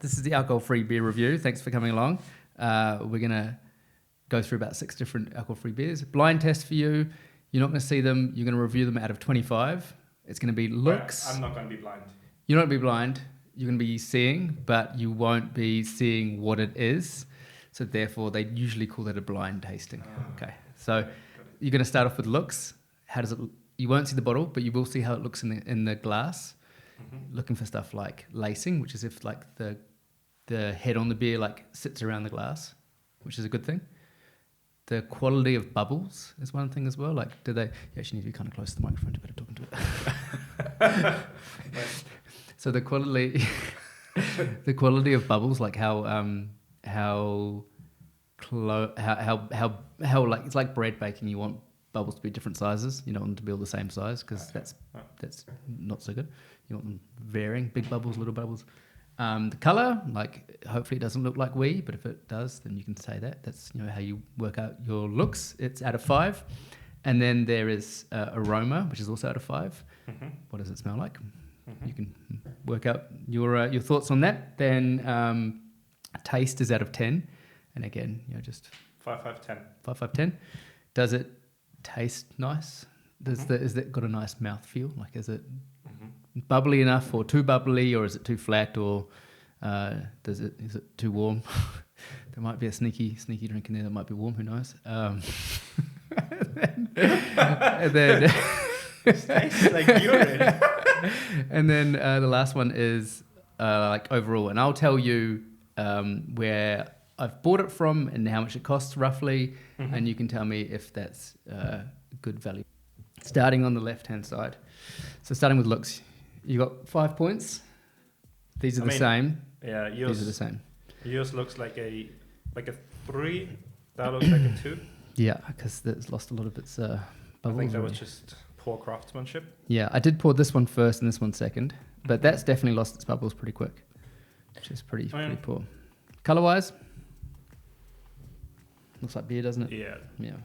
This is the alcohol-free beer review. Thanks for coming along. We're going to go through about 6 different alcohol-free beers. Blind test for you. You're not going to see them. You're going to review them out of 25. It's going to be looks. I'm not going to be blind. You're not going to be blind. You're going to be seeing, but you won't be seeing what it is. So therefore, they usually call that a blind tasting. Okay. So you're going to start off with looks. How does it? You won't see the bottle, but you will see how it looks in the glass. Mm-hmm. Looking for stuff like lacing, which is if like the head on the beer like sits around the glass, which is a good thing. The quality of bubbles is one thing as well. Like, do they? You actually need to be kind of close to the microphone to be talking to it. So the quality of bubbles, like how like it's like bread baking. You want bubbles to be different sizes. You don't want them to be all the same size because that's not so good. You want them varying, big bubbles, little bubbles. The color, like hopefully it doesn't look like wee, but if it does, then you can say that. That's how you work out your looks. It's out of 5, and then there is aroma, which is also out of 5. Mm-hmm. What does it smell like? Mm-hmm. You can work out your thoughts on that. Then taste is out of 10, and again, just 5, 5, 10. 5, 5, 10. Does it taste nice? Is it got a nice mouth feel? Like, is it bubbly enough, or too bubbly, or is it too flat, or is it too warm? There might be a sneaky drink in there that might be warm. Who knows? And then it tastes like urine. And then the last one is like overall, and I'll tell you where I've bought it from and how much it costs roughly, and you can tell me if that's good value. Starting on the left-hand side. So starting with looks, you got 5 points. These are the same. Yeah, these are the same. Yours looks like a 3. That looks like a 2. Yeah, because it's lost a lot of its bubbles. I think that was just poor craftsmanship. Yeah, I did pour this one first and this one second, but that's definitely lost its bubbles pretty quick, which is pretty poor. Color-wise, looks like beer, doesn't it? Yeah.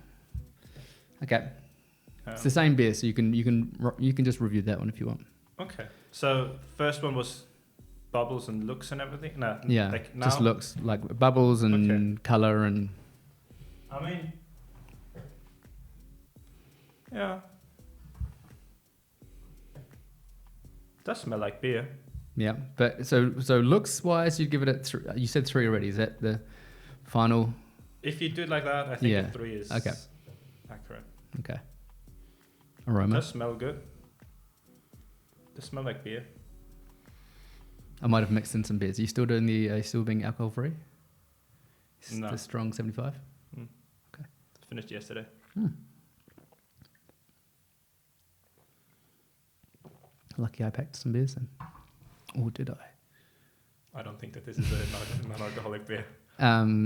Okay. It's the same beer, so you can just review that one if you want. Okay. So first one was bubbles and looks and everything. No. Yeah. Like now? Just looks like bubbles and color and. I mean. Yeah. Does smell like beer. Yeah, but so looks wise, you'd give it a 3. You said 3 already. Is that the final? If you do it like that, I think a 3 is accurate. Okay. Aroma. Does smell good. Does smell like beer. I might have mixed in some beers. Are you still doing still being alcohol free? No. The strong 75. Okay. Finished yesterday. Lucky I packed some beers then. Or did I? I don't think that this is a non-alcoholic beer.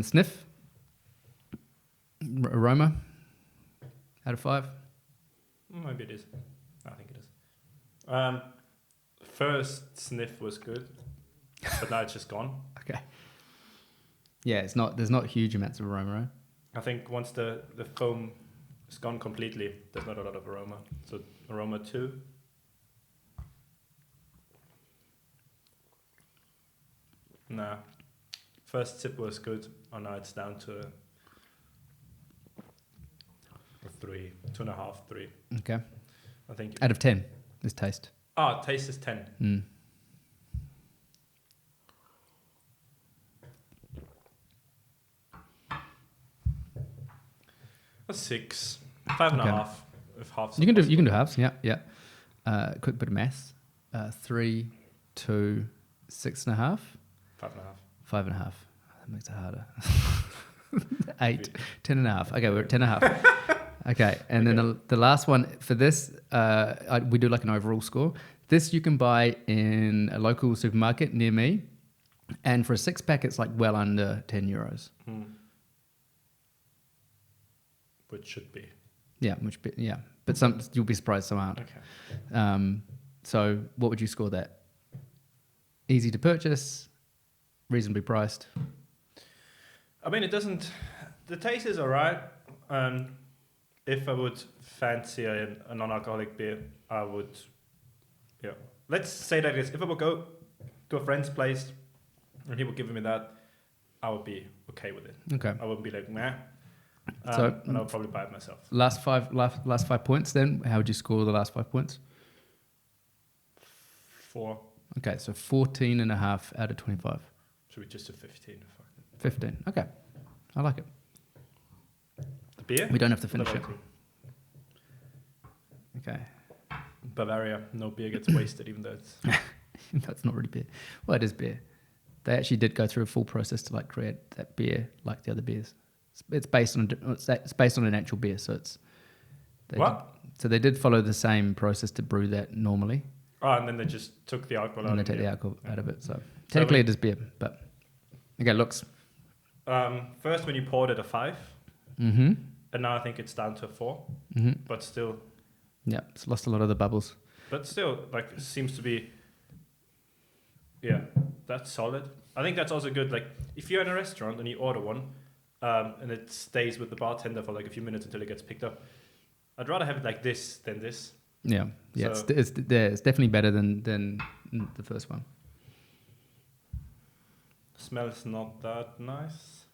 Sniff. Aroma. Out of 5. Maybe it is. I think it is. First sniff was good, but now it's just gone. Okay. Yeah, it's not. There's not huge amounts of aroma, right? I think once the foam is gone completely, there's not a lot of aroma. So aroma 2. Nah. First sip was good, and now it's down to a 3, 2.5, 3. Okay. I think. Out of 10, this taste. Taste is 10. A 6, 5.5. If half. You can do halves. Yeah. Quick bit of maths. 3, 2, 6.5. 5.5. 5.5. That makes it harder. 8, 10.5. Okay, we're at 10.5. Okay, and then the last one for this, we do like an overall score. This you can buy in a local supermarket near me, and for a 6-pack, it's like well under €10. Which should be. Yeah, but some you'll be surprised some aren't. Okay. So what would you score that? Easy to purchase, reasonably priced. I mean, it doesn't. The taste is alright. If I would fancy a non-alcoholic beer, I would. Yeah. Let's say that if I would go to a friend's place and he would give me that, I would be okay with it. Okay. I wouldn't be like, meh. So and I would probably buy it myself. last 5 points then. How would you score the last 5 points? 4. Okay, so 14.5 out of 25. Should we just do 15? Fuck it. 15. Okay. I like it. The beer? We don't have to finish it. Okay. Bavaria, no beer gets wasted, even though it's... That's not really beer. Well, it is beer. They actually did go through a full process to like create that beer like the other beers. It's based on an actual beer, so it's... They did follow the same process to brew that normally. Oh, and then they just took the alcohol out of it. And they take the alcohol out of it. So technically it is beer, but... Okay, looks. First, when you poured it, a 5. Mm-hmm. And now I think it's down to a 4. Mm-hmm. But still... Yeah, it's lost a lot of the bubbles. But still, like, it seems to be... Yeah, that's solid. I think that's also good. Like, if you're in a restaurant and you order one, and it stays with the bartender for like a few minutes until it gets picked up, I'd rather have it like this than this. Yeah, So, it's definitely better than the first one. Smells not that nice.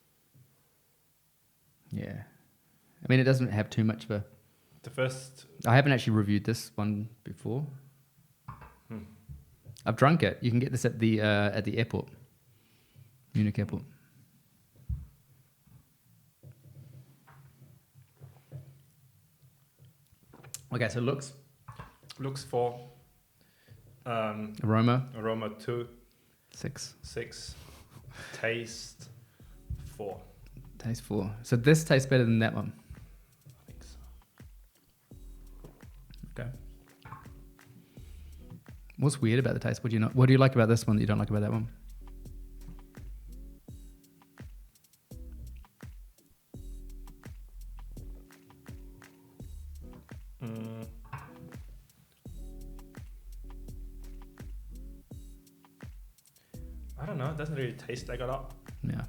Yeah, I mean it doesn't have too much of a... The first... I haven't actually reviewed this one before. I've drunk it. You can get this at the airport, Munich airport. Okay, so looks 4. aroma Aroma 2. 6. Taste 4. Taste 4. So this tastes better than that one. I think so. Okay. What's weird about the taste? What do you like about this one that you don't like about that one? I don't know. It doesn't really taste like a lot. Yeah.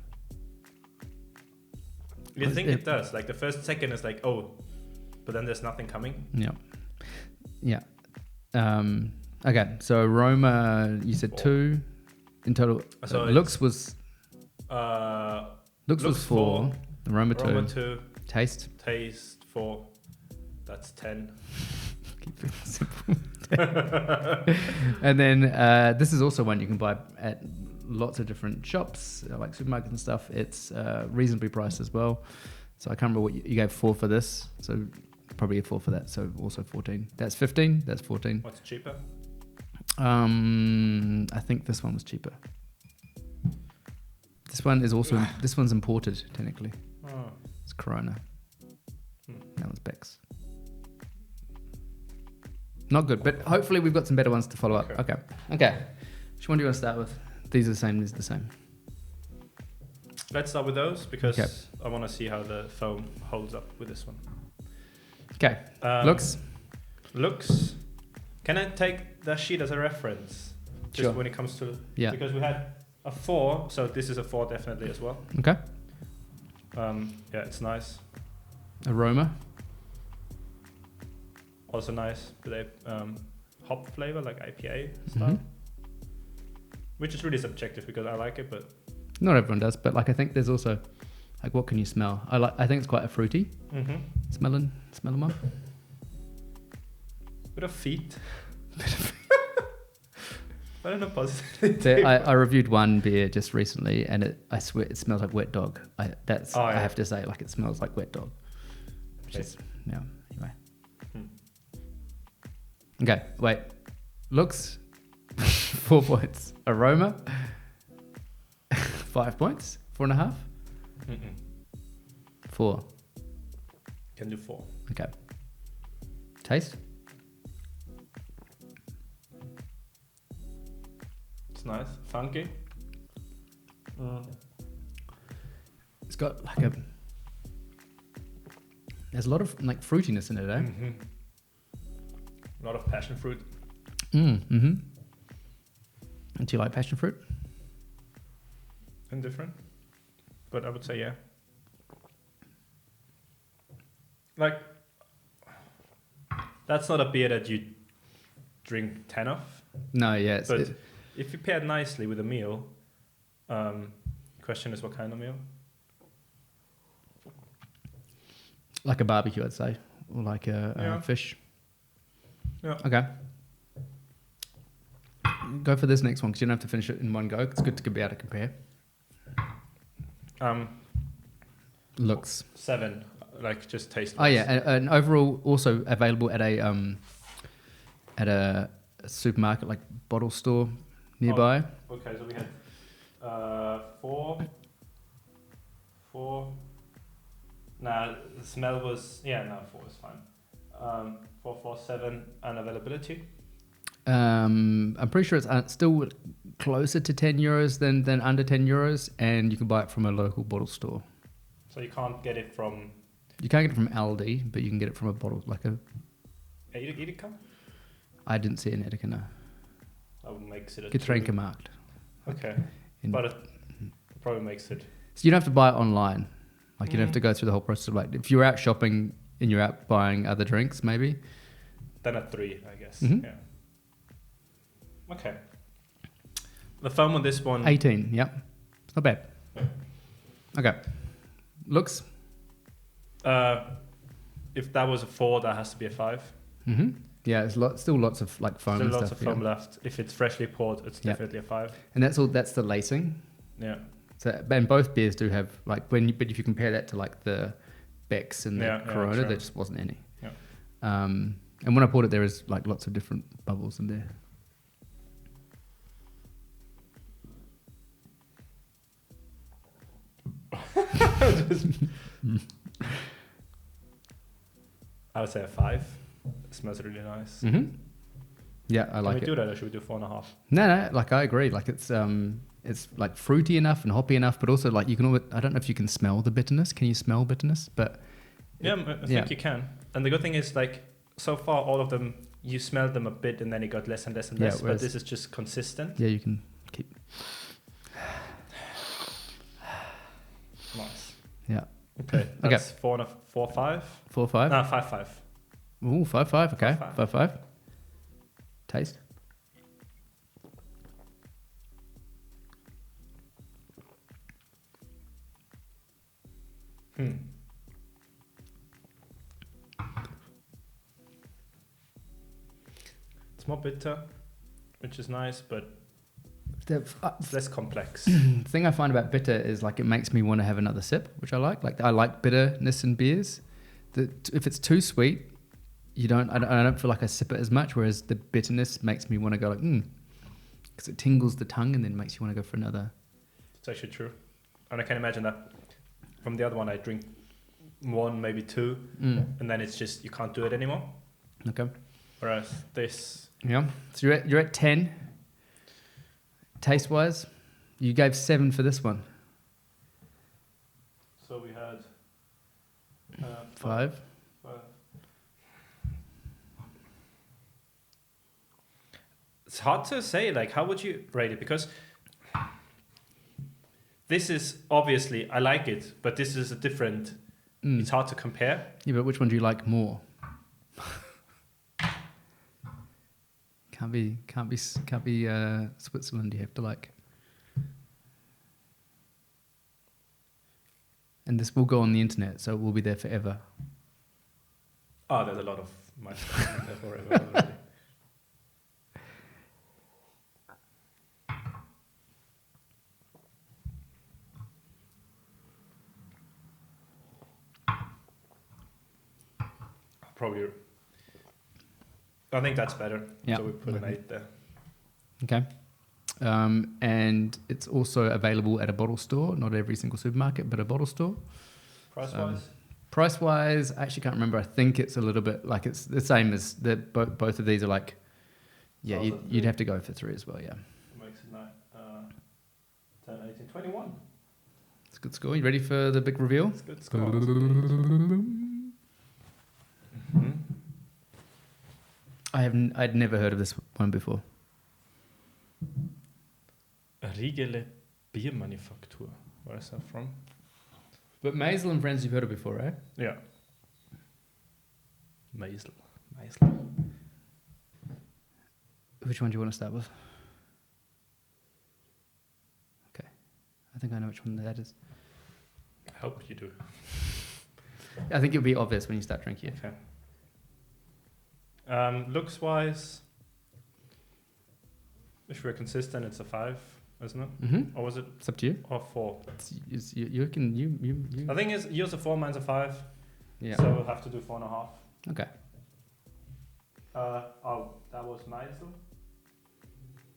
You think it does. Like the first second is like, oh, but then there's nothing coming. Yeah. Yeah. Okay, so aroma, you said 4. 2 in total. So looks was 4. Aroma 2. 2. Taste 4. That's 10. Keep it simple. And then this is also one you can buy at lots of different shops, like supermarkets and stuff. It's reasonably priced as well. So I can't remember what you gave 4 for this. So probably a 4 for that. So also 14. That's 15. That's 14. What's cheaper? I think this one was cheaper. This one is also this one's imported technically. Oh. It's Corona. That one's Becks. Not good, but hopefully we've got some better ones to follow up. Okay. Which one do you want to start with? These are the same. These are the same. Let's start with those because I want to see how the foam holds up with this one. Okay. Looks. Can I take that sheet as a reference? Just Sure. when it comes to... Yeah. Because we had a 4, so this is a 4 definitely as well. Okay. Yeah, it's nice. Aroma. Also nice with a hop flavor, like IPA style. Mm-hmm. Which is really subjective because I like it, but... Not everyone does, but like I think there's also like what can you smell? I think it's quite a fruity smelling one. Bit of feet. I don't know positively. I reviewed one beer just recently, and I swear it smells like wet dog. I have to say, like it smells like wet dog. Which is anyway. Okay, wait. Looks 4 points. Aroma 5 points. 4.5. 4. Can do 4. Okay. Taste. It's nice, funky. It's got like there's a lot of like fruitiness in it, eh? A lot of passion fruit. Mm-hmm. And do you like passion fruit? Indifferent, but I would say yeah. Like, that's not a beer that you drink 10 of. No, yeah. But if you pair it nicely with a meal, Question is what kind of meal? Like a barbecue, I'd say, or like a fish. Yeah. Okay. Go for this next one because you don't have to finish it in one go. It's good to be able to compare. Looks 7, like just taste. Oh yeah, and overall also available at a supermarket like bottle store nearby. Oh, okay, so we had 4. Nah, the smell was 4 is fine. 4, 7, and availability. I'm pretty sure it's still closer to €10 than under €10, and you can buy it from a local bottle store. So you can't get it from. You can't get it from Aldi, but you can get it from a bottle like a. Edeka? I didn't see an Edeka, no. That makes it. Getränkemarkt. Okay, but it probably makes it. So you don't have to buy it online. Like you don't have to go through the whole process of like if you're out shopping and you're out buying other drinks, maybe. Then at 3, I guess. Mm-hmm. Yeah. Okay. The foam on this one. 18. Yep. It's not bad. Okay. Looks. If that was a 4, that has to be a 5. Mm-hmm. Yeah, there's still lots of like foam. Still and lots stuff, of foam left. If it's freshly poured, it's definitely a 5. And that's all. That's the lacing. Yeah. So, and both beers do have like but if you compare that to like the Becks and the Corona, true. there just wasn't any. Yeah. And when I poured it, there is like lots of different bubbles in there. I would say a 5. It smells really nice. Mm-hmm. Yeah, I like it. Can we do that, or should we do 4.5? No, like I agree. Like it's like fruity enough and hoppy enough, but also like you can always, I don't know if you can smell the bitterness. Can you smell bitterness? But I think you can. And the good thing is like so far all of them you smelled them a bit and then it got less and less and less. But this is just consistent. Yeah, you can keep. Nice. Yeah. Okay. That's 4 and a 4, 5. 4, 5. No, 5, 5. Ooh, 5, 5. Okay, 5, 5, 5. Taste. It's more bitter, which is nice, but it's less complex. The thing I find about bitter is like it makes me want to have another sip, which I like. Like I like bitterness in beers. If it's too sweet, I don't feel like I sip it as much. Whereas the bitterness makes me want to go like because it tingles the tongue and then makes you want to go for another. It's actually true, and I can imagine that from the other one I drink 1, maybe 2, and then it's just you can't do it anymore. Okay. Whereas this. Yeah. So you're at 10. Taste wise, you gave 7 for this one. So we had 5. It's hard to say. Like, how would you rate it? Because this is obviously I like it, but this is a different. It's hard to compare. Yeah, but which one do you like more? Can't be Switzerland. You have to like. And this will go on the internet, so it will be there forever. Oh, there's a lot of my stuff in there forever already. Probably. I think that's better. Yeah. So we put an 8 there. Okay. And it's also available at a bottle store, not every single supermarket, but a bottle store. Price-wise? Price-wise, I actually can't remember. I think it's a little bit like it's the same as both of these are like, yeah, you'd have to go for 3 as well, yeah. Makes it 9, 10, 18, 21. It's a good score. You ready for the big reveal? It's a good score. I'd never heard of this one before. Riegele Biermanufaktur. Where is that from? But Maisel and Friends you've heard of before, right? Yeah. Maisel. Which one do you want to start with? Okay. think I know which one that is. I hope you do. I think it'll be obvious when you start drinking it. Okay. Looks wise, if we're consistent, it's a 5, isn't it? Mm-hmm. Or was it? It's up to you. Or 4? You can you. I think it's yours a 4, mine's a 5. Yeah. So we'll have to do 4.5. Okay. That was Maisel.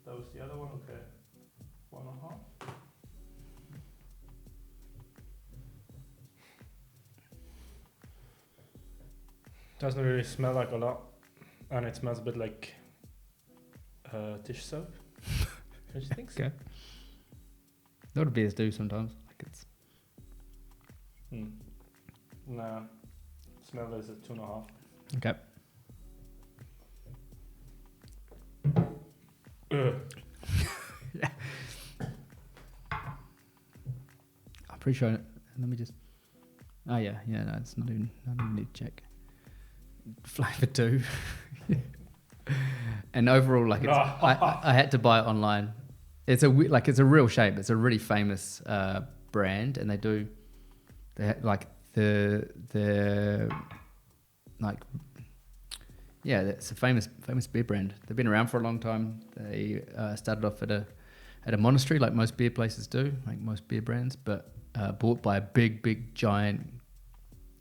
That was the other one. Okay. 1.5. Doesn't really smell like a lot, and it smells a bit like dish soap. Don't you think so? Okay. A lot of beers do sometimes. Like it's. No. Smell is a 2.5. Okay. Yeah. I'm pretty sure. Let me just. Oh yeah, no, it's not even. I don't even need to check. Flavor 2. And overall, like, it's, I had to buy it online. It's a real shame. It's a really famous brand, and they like it's a famous beer brand. They've been around for a long time. They started off at a monastery, like most beer places do, like most beer brands, but bought by a big giant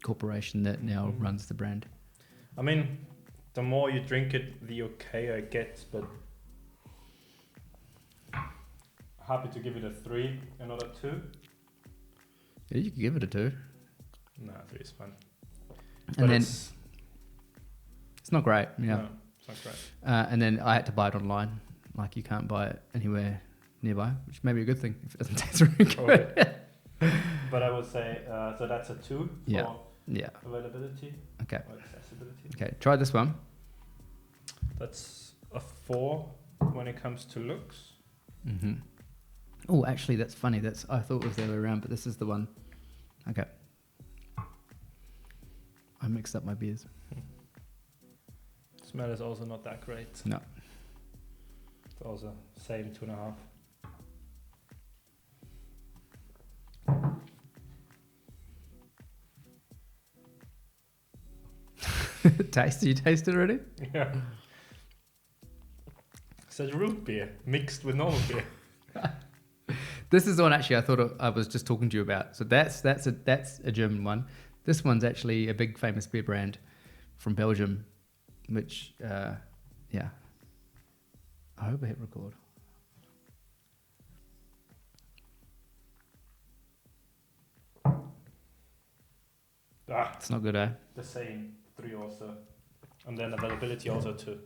corporation that now runs the brand. I mean, the more you drink it, the okayer it gets, but happy to give it a 3 and not a 2. Yeah, you could give it a 2. No, 3 is fine. And But then it's not great. Yeah. No, it's not great. And then I had to buy it online. Like, you can't buy it anywhere nearby, which may be a good thing if it doesn't taste really good. Okay. But I would say, so that's a 2 for Yeah. availability. Okay. Or accessibility. Okay. Try this one. That's a 4 when it comes to looks. Mm-hmm. Oh, actually, that's funny. I thought it was the other way around, but this is the one. Okay. I mixed up my beers. Smell is also not that great. No. It's also same 2.5. Taste? You tasted already? Yeah. It's a root beer mixed with normal beer. This is the one actually I thought I was just talking to you about. So that's a German one. This one's actually a big famous beer brand from Belgium, which I hope I hit record. It's not good, eh? The same 3 also, and then availability also 2.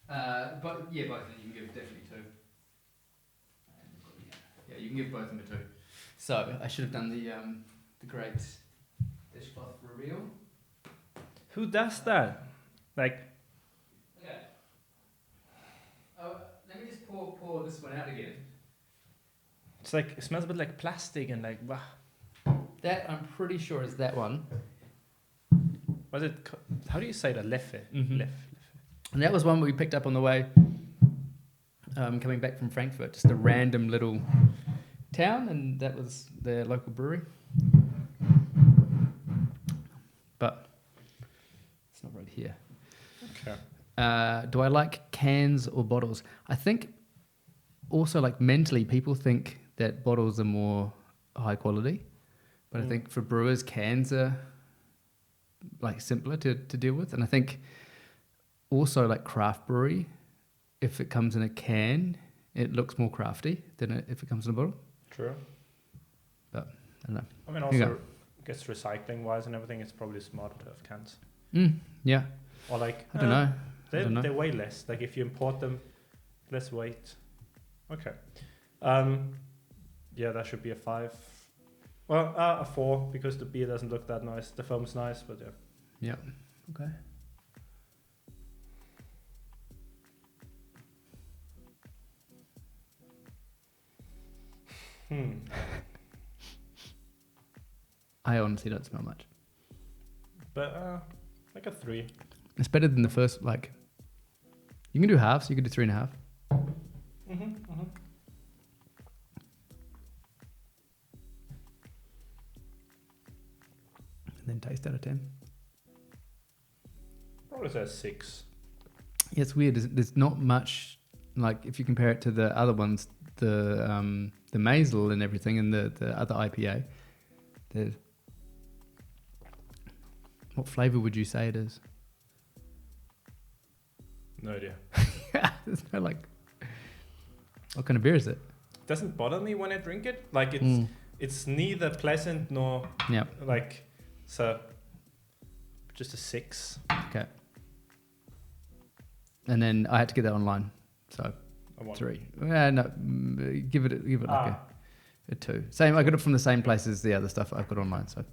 But both you can give definitely 2. Yeah, you can give both of them a 2. So I should have done the great dishcloth reveal. Who does that? Like, Okay. Let me just pour this one out again. it's like, it smells a bit like plastic and like, bah. That I'm pretty sure is that one. Was it? How do you say that? Leffe. Mhm. Leffe. And that was one we picked up on the way coming back from Frankfurt. Just a random little town, and that was their local brewery. But it's not right here. Okay. Do I like cans or bottles? I think also, like, mentally, people think that bottles are more high quality. But I think for brewers, cans are like simpler to deal with. And I think also, like, craft brewery, if it comes in a can, it looks more crafty than if it comes in a bottle. True. But I don't know. I mean, You also, I guess recycling wise and everything, it's probably smarter to have cans. Yeah. Or like, I don't know. They weigh less. Like, if you import them, less weight. Okay. Yeah, that should be a 5. Well, a 4, because the beer doesn't look that nice. The foam's nice, but yeah. Yeah. Okay. I honestly don't smell much. But like a 3. It's better than the first, like, you can do halves, you can do 3.5. then taste out of 10. Probably say 6. Yeah, it's weird. There's not much, like if you compare it to the other ones, the Maisel and everything, and the other IPA. What flavour would you say it is? No idea. There's no like. What kind of beer is it? It doesn't bother me when I drink it. Like it's neither pleasant nor like so. Just a 6. Okay. And then I had to get that online, so A 3. No, give it like a 2. Same. I got it from the same place as the other stuff I've got online. So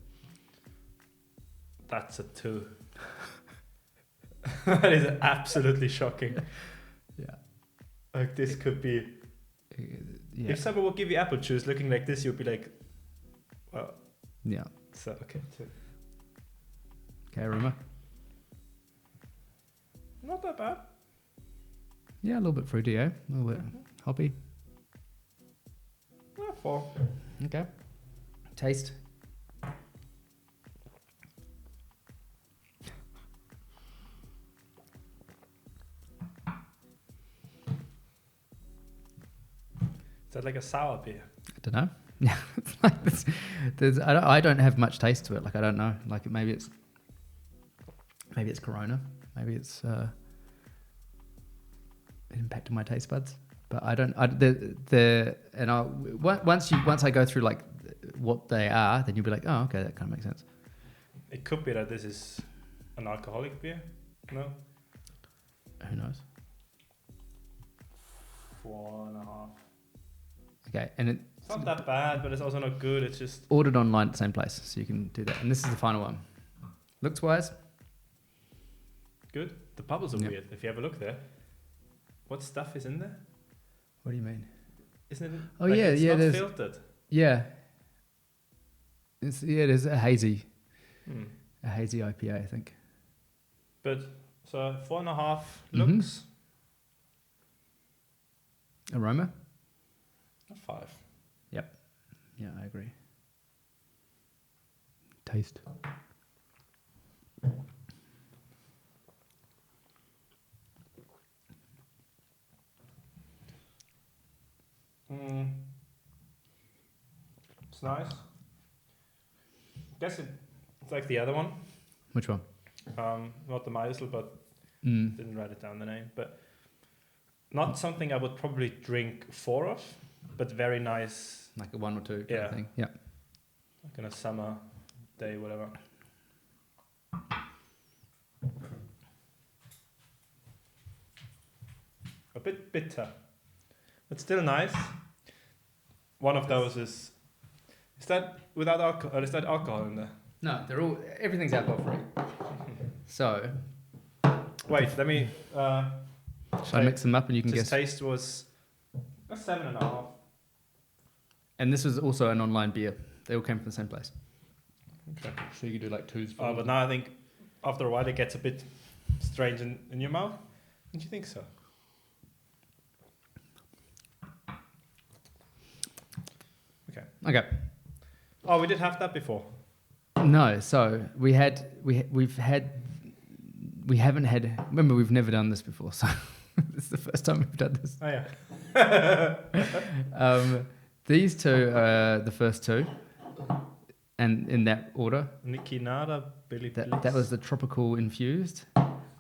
that's a 2. That is absolutely shocking. Yeah. Like this could be. If someone would give you apple juice looking like this, you'd be like, well. Yeah. So okay. 2. Okay, Roma. Not that bad. Yeah, a little bit fruity, eh? A little bit hoppy. Yeah, 4. Okay. Taste. Is that like a sour beer? I don't know. Yeah, it's like this. I don't have much taste to it. Like I don't know. Like maybe it's Corona. Maybe it's it impacted my taste buds. But I don't. Once I go through like what they are, then you'll be like, oh, okay, that kind of makes sense. It could be that this is an alcoholic beer. No. Who knows? 4.5. Okay, and It's not that bad, but it's also not good. It's just ordered online at the same place, so you can do that. And this is the final one. Looks wise, good. The bubbles are weird. If you have a look there, what stuff is in there? What do you mean? Isn't it? Oh like it's not filtered. Yeah. It is a hazy IPA, I think. But so 4.5 looks. Aroma. 5. Yep. Yeah, I agree. Taste. It's nice. I guess it's like the other one. Which one? Not the Maisel, but didn't write it down the name. But not something I would probably drink 4 of, but very nice. Like a 1 or 2 kind of thing. Yeah. Like on a summer day, whatever. A bit bitter, but still nice. One of those is that without alcohol, or is that alcohol in there? No, everything's alcohol free. So. Wait, let me. Should I mix them up and you can guess? Taste was a 7.5. And this was also an online beer. They all came from the same place. Okay. So you could do like 2s. But now I think after a while it gets a bit strange in your mouth. Don't you think so? Okay. Oh, we did have that before. No, so we haven't had. Remember, we've never done this before, so this is the first time we've done this. Oh yeah. These 2 are the first 2, and in that order. Niki Nada, Billy Bliss. That was the tropical infused.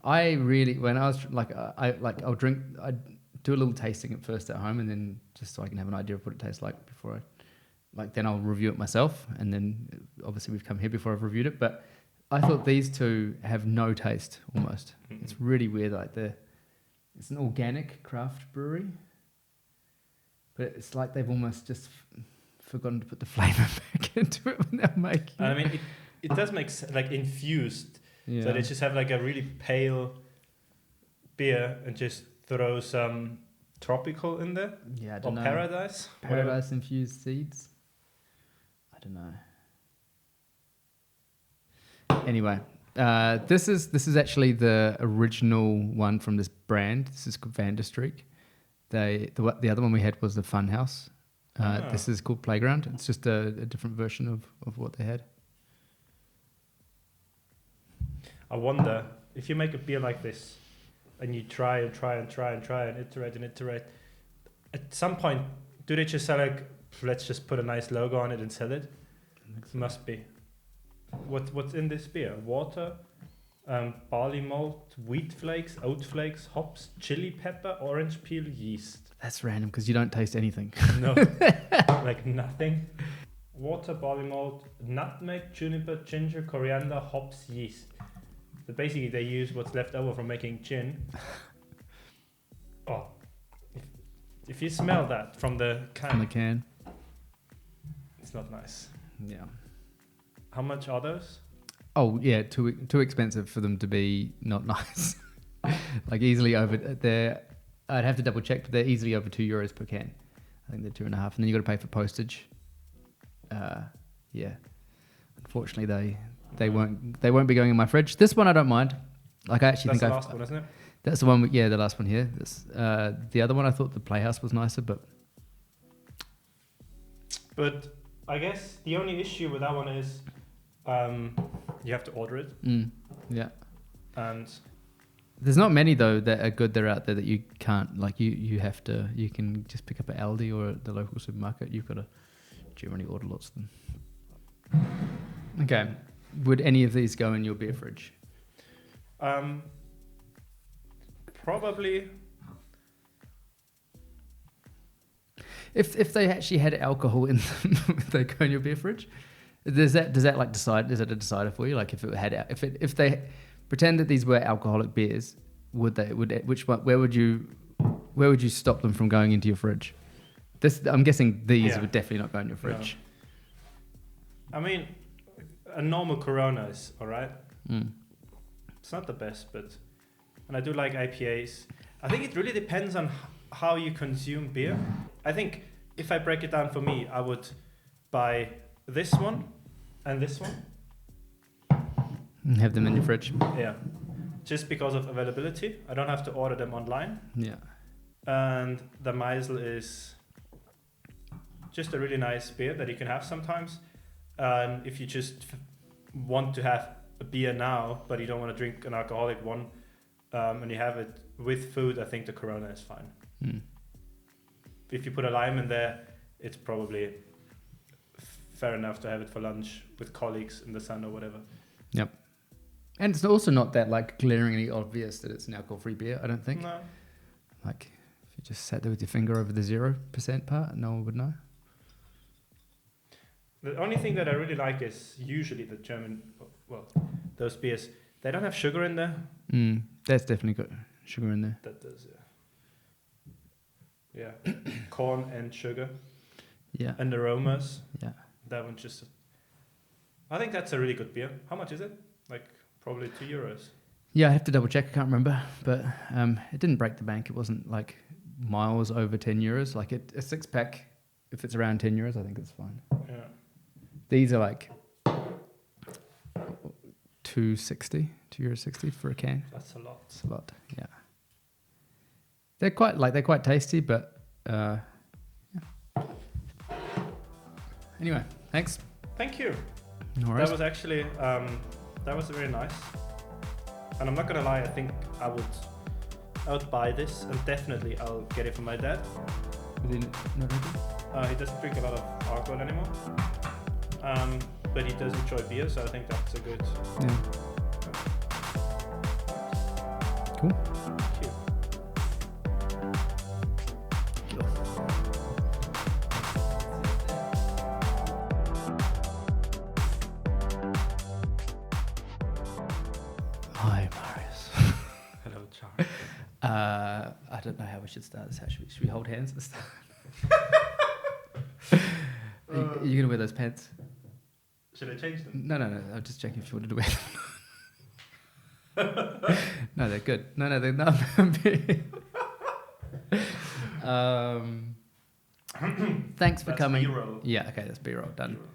I really, when I was I'll drink. I do a little tasting at first at home, and then just so I can have an idea of what it tastes like before then I'll review it myself, and then obviously we've come here before I've reviewed it. But I thought these 2 have no taste almost. Mm-hmm. It's really weird. Like it's an organic craft brewery, but it's like they've almost just forgotten to put the flavour back into it when they're making it. I mean, it does make like infused. Yeah. So they just have like a really pale beer and just throw some tropical in there. Yeah, I don't know. Paradise infused seeds. I don't know. Anyway, this is actually the original one from this brand. This is called Vanderstreek. The other one we had was the Funhouse. This is called Playground. It's just a different version of what they had. I wonder if you make a beer like this and you try and iterate, at some point, do they just say like, let's just put a nice logo on it and sell it? It must be. What's in this beer? Water, barley malt, wheat flakes, oat flakes, hops, chili pepper, orange peel, yeast. That's random because you don't taste anything. No, like nothing. Water, barley malt, nutmeg, juniper, ginger, coriander, hops, yeast. So basically they use what's left over from making gin. Oh, if you smell that from the can, it's not nice. Yeah. How much are those? Oh yeah, too expensive for them to be not nice. Like easily over there. I'd have to double check, but they're easily over €2 per can. I think they're 2.5, and then you got to pay for postage. Yeah. Unfortunately, they won't be going in my fridge. This one I don't mind. Like I actually think that's the last one, isn't it? That's the one. The last one here. The other one I thought the Playhouse was nicer, but I guess the only issue with that one is you have to order it. Yeah. And there's not many though that are good that are out there that you can't like. You can just pick up at Aldi or at the local supermarket. You've got to generally order lots of them. Okay. Would any of these go in your beer fridge? Probably. If they actually had alcohol in them, would they go in your beer fridge? Does that like decide? Is it a decider for you? Like if they pretend that these were alcoholic beers, where would you stop them from going into your fridge? I'm guessing these would definitely not go in your fridge. No. I mean, a normal Corona is all right. Mm. It's not the best, and I do like IPAs. I think it really depends on how you consume beer. I think if I break it down for me, I would buy this one and this one. And have them in your fridge. Yeah, just because of availability. I don't have to order them online. Yeah. And the Maisel is just a really nice beer that you can have sometimes. And if you just want to have a beer now, but you don't want to drink an alcoholic one, and you have it with food, I think the Corona is fine. Mm. If you put a lime in there, it's probably fair enough to have it for lunch with colleagues in the sun or whatever. Yep. And it's also not that like glaringly obvious that it's an alcohol-free beer, I don't think. No. Like if you just sat there with your finger over the 0% part, no one would know. The only thing that I really like is usually the German, those beers, they don't have sugar in there. That's definitely got sugar in there. That does, yeah. Yeah, corn and sugar. Yeah. And aromas. Yeah. That one just... I think that's a really good beer. How much is it? Like probably €2. Yeah, I have to double check. I can't remember, but it didn't break the bank. It wasn't like miles over €10. Like a 6-pack, if it's around €10, I think it's fine. Yeah. These are like €2.60 for a can. That's a lot. It's a lot, yeah. They're quite tasty, but yeah. Anyway, thanks. Thank you. No worries. That was actually that was very nice. And I'm not gonna lie, I think I would buy this, and definitely I'll get it for my dad. Is he not drinking? He doesn't drink a lot of alcohol anymore. But he does enjoy beer, so I think that's a good. Yeah. Cool. Thank you. Hi, Marius. Hello, Charles. I don't know how we should start this. Should we hold hands at the start? Are you gonna wear those pants? Should I change them? No. I'm just checking if you wanted to wear them. No, they're good. No, they're not. Thanks for That's coming. B-roll. Yeah, okay, that's B-roll done. B-roll.